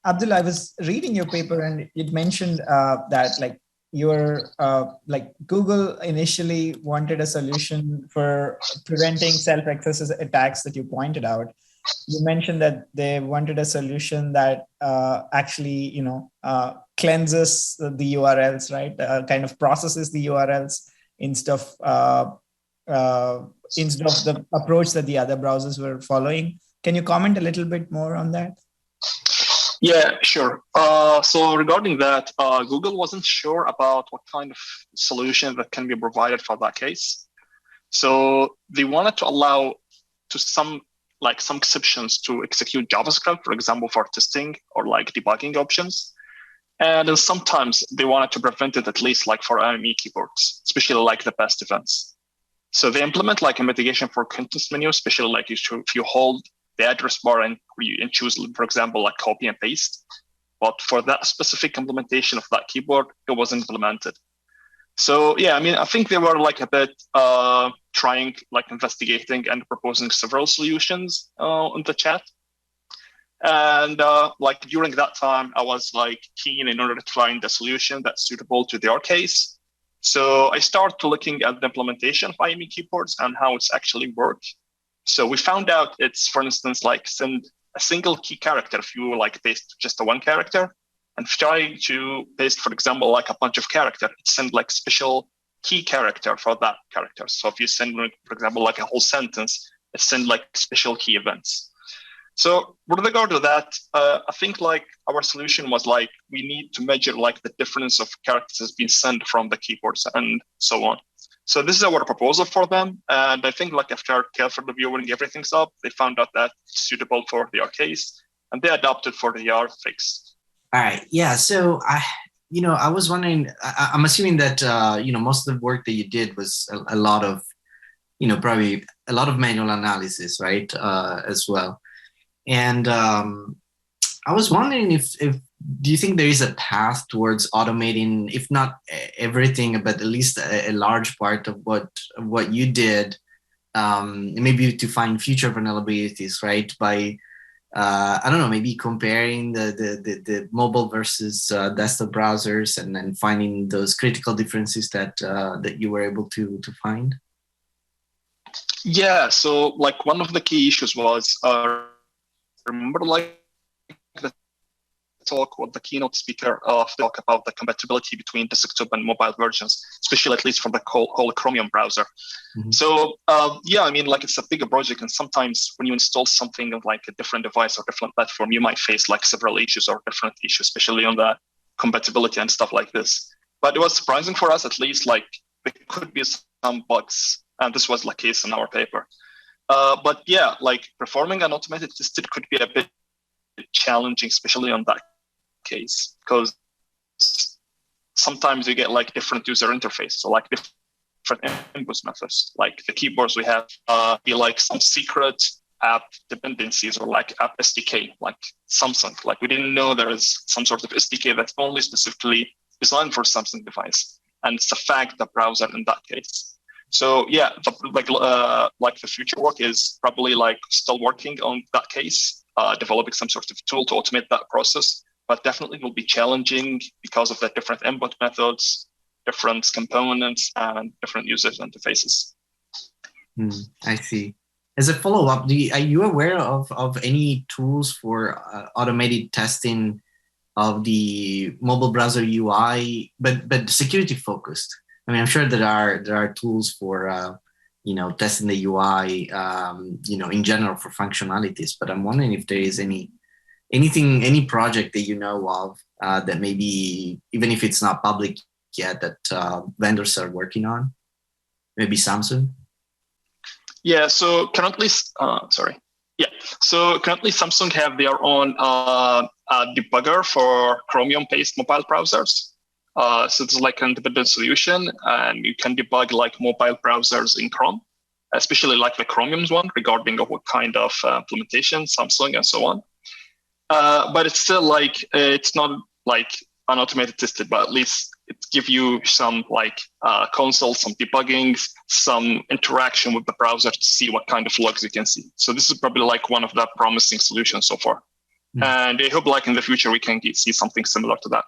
Abdul, I was reading your paper and it mentioned that like like Google initially wanted a solution for preventing self-access attacks that you pointed out. You mentioned that they wanted a solution that actually, cleanses the URLs, right? Kind of processes the URLs instead of the approach that the other browsers were following. Can you comment a little bit more on that? Yeah, sure. So regarding that, Google wasn't sure about what kind of solution that can be provided for that case. So they wanted to allow to some exceptions to execute JavaScript, for example, for testing or like debugging options. And then sometimes they wanted to prevent it, at least like for IME keyboards, especially like the past events. So they implement like a mitigation for context menu, especially like if you hold the address bar and choose, for example, like copy and paste. But for that specific implementation of that keyboard, it wasn't implemented. So yeah, I mean, I think they were like a bit trying, like investigating and proposing several solutions in the chat. And like during that time, I was like keen in order to find a solution that's suitable to their case. So I started looking at the implementation of IME keyboards and how it's actually worked. So we found out it's, for instance, like send a single key character if you like paste just a one character. And if you try to paste, for example, like a bunch of characters, it sends like special key character for that character. So if you send, for example, like a whole sentence, it sends like special key events. So with regard to that, I think like our solution was like, we need to measure like the difference of characters being sent from the keyboards and so on. So this is our proposal for them. And I think like after careful reviewing everything's up, they found out that it's suitable for their case and they adopted for their fix. All right. Yeah. So I was wondering, I'm assuming that, most of the work that you did was a lot of, probably a lot of manual analysis, right? As well. And I was wondering if do you think there is a path towards automating, if not everything, but at least a large part of what you did, maybe to find future vulnerabilities, right? By I don't know, maybe comparing the mobile versus desktop browsers and then finding those critical differences that you were able to find. Yeah. So like one of the key issues was remember like the talk with the keynote speaker talk about the compatibility between desktop and mobile versions, especially at least for the whole Chromium browser. Mm-hmm. So yeah, I mean, like it's a bigger project, and sometimes when you install something on like a different device or different platform, you might face like several issues or different issues, especially on the compatibility and stuff like this. But it was surprising for us, at least, like there could be some bugs, and this was the case in our paper. But yeah, like performing an automated test could be a bit challenging, especially on that case, because sometimes you get like different user interfaces, so like different input methods. Like the keyboards we have be like some secret app dependencies or like app SDK, like Samsung. Like we didn't know there is some sort of SDK that's only specifically designed for Samsung device, and it's a fact the browser in that case. So yeah, like the future work is probably like still working on that case, developing some sort of tool to automate that process, but definitely will be challenging because of the different input methods, different components, and different user interfaces. I see. As a follow-up, are you aware of any tools for automated testing of the mobile browser UI, but security focused? I mean, I'm sure there are tools for testing the UI, in general for functionalities. But I'm wondering if there is any project that you know of that maybe, even if it's not public yet, that vendors are working on. Maybe Samsung. Yeah. So currently, currently Samsung have their own debugger for Chromium-based mobile browsers. So it's like an independent solution, and you can debug like mobile browsers in Chrome, especially like the Chromium's one, regarding what kind of implementation, Samsung and so on. But it's still like, it's not like an automated tested, but at least it gives you some like console, some debugging, some interaction with the browser to see what kind of logs you can see. So this is probably like one of the promising solutions so far. And I hope like in the future we can see something similar to that.